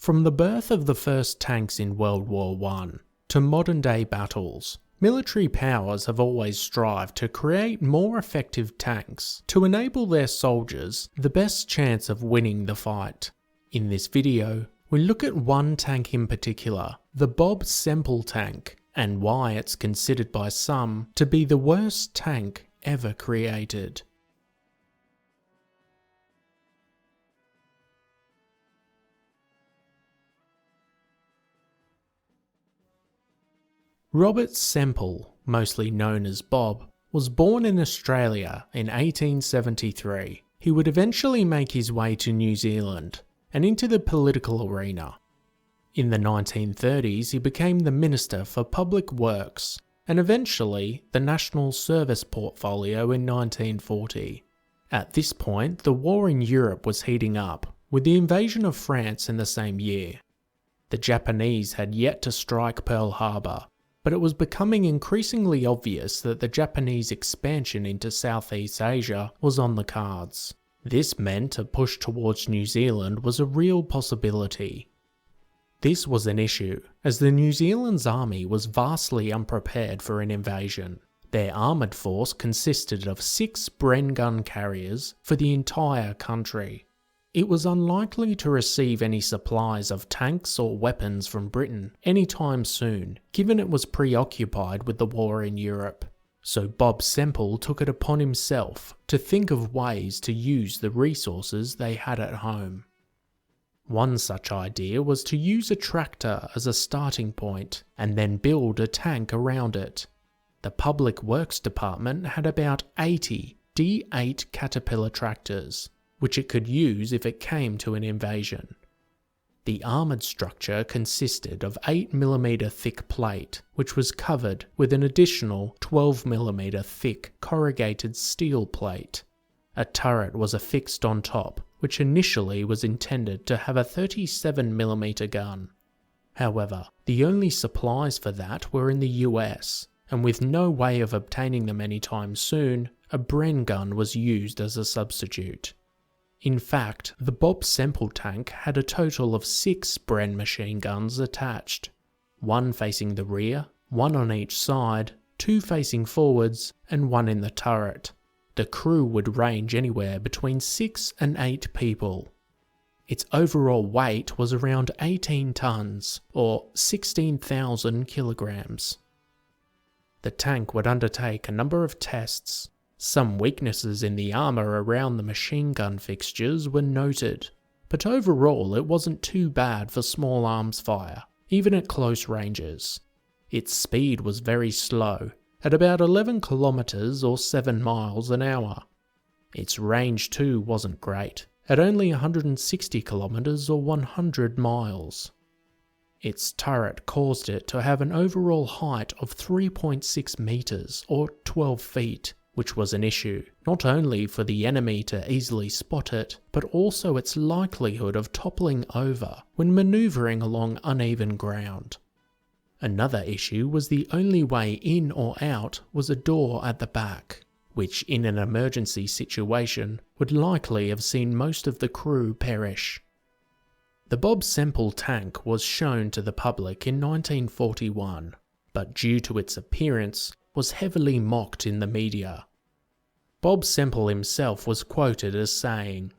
From the birth of the first tanks in World War I to modern-day battles, military powers have always strived to create more effective tanks to enable their soldiers the best chance of winning the fight. In this video, we look at one tank in particular, the Bob Semple tank, and why it's considered by some to be the worst tank ever created. Robert Semple, mostly known as Bob, was born in Australia in 1873. He would eventually make his way to New Zealand and into the political arena. In the 1930s, he became the Minister for Public Works and eventually the National Service Portfolio in 1940. At this point, the war in Europe was heating up, with the invasion of France in the same year. The Japanese had yet to strike Pearl Harbor, but it was becoming increasingly obvious that the Japanese expansion into Southeast Asia was on the cards. This meant a push towards New Zealand was a real possibility. This was an issue, as the New Zealand's army was vastly unprepared for an invasion. Their armoured force consisted of 6 Bren gun carriers for the entire country. It was unlikely to receive any supplies of tanks or weapons from Britain anytime soon, given it was preoccupied with the war in Europe. So Bob Semple took it upon himself to think of ways to use the resources they had at home. One such idea was to use a tractor as a starting point and then build a tank around it. The Public Works Department had about 80 D8 Caterpillar tractors, which it could use if it came to an invasion. The armoured structure consisted of 8mm thick plate, which was covered with an additional 12mm thick corrugated steel plate. A turret was affixed on top, which initially was intended to have a 37mm gun. However, the only supplies for that were in the US, and with no way of obtaining them anytime soon, a Bren gun was used as a substitute. In fact, the Bob Semple tank had a total of 6 Bren machine guns attached, 1 facing the rear, 1 on each side, 2 facing forwards, and 1 in the turret. The crew would range anywhere between 6 and 8 people. Its overall weight was around 18 tons, or 16,000 kilograms. The tank would undertake a number of tests. Some weaknesses in the armour around the machine gun fixtures were noted, but overall it wasn't too bad for small arms fire, even at close ranges. Its speed was very slow, at about 11 kilometres or 7 miles an hour. Its range too wasn't great, at only 160 kilometres or 100 miles. Its turret caused it to have an overall height of 3.6 metres or 12 feet, which was an issue, not only for the enemy to easily spot it, but also its likelihood of toppling over when manoeuvring along uneven ground. Another issue was the only way in or out was a door at the back, which in an emergency situation would likely have seen most of the crew perish. The Bob Semple tank was shown to the public in 1941, but due to its appearance, was heavily mocked in the media. Bob Semple himself was quoted as saying,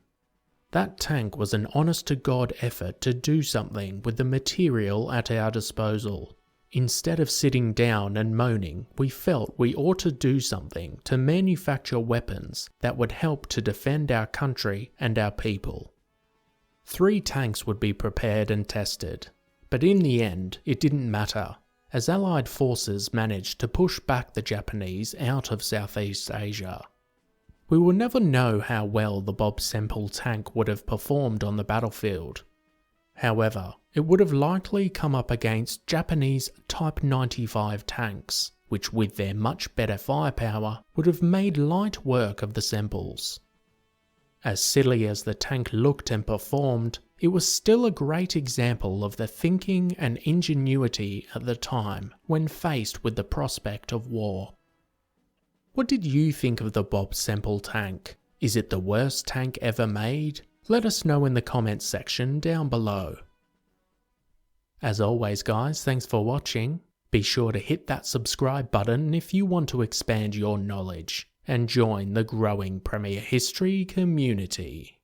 "That tank was an honest-to-God effort to do something with the material at our disposal. Instead of sitting down and moaning, we felt we ought to do something to manufacture weapons that would help to defend our country and our people." 3 tanks would be prepared and tested, but in the end it didn't matter, as Allied forces managed to push back the Japanese out of Southeast Asia. We will never know how well the Bob Semple tank would have performed on the battlefield. However, it would have likely come up against Japanese Type 95 tanks, which with their much better firepower would have made light work of the Semples. As silly as the tank looked and performed, it was still a great example of the thinking and ingenuity at the time when faced with the prospect of war. What did you think of the Bob Semple tank? Is it the worst tank ever made? Let us know in the comments section down below. As always guys, thanks for watching. Be sure to hit that subscribe button if you want to expand your knowledge and join the growing Premier History community.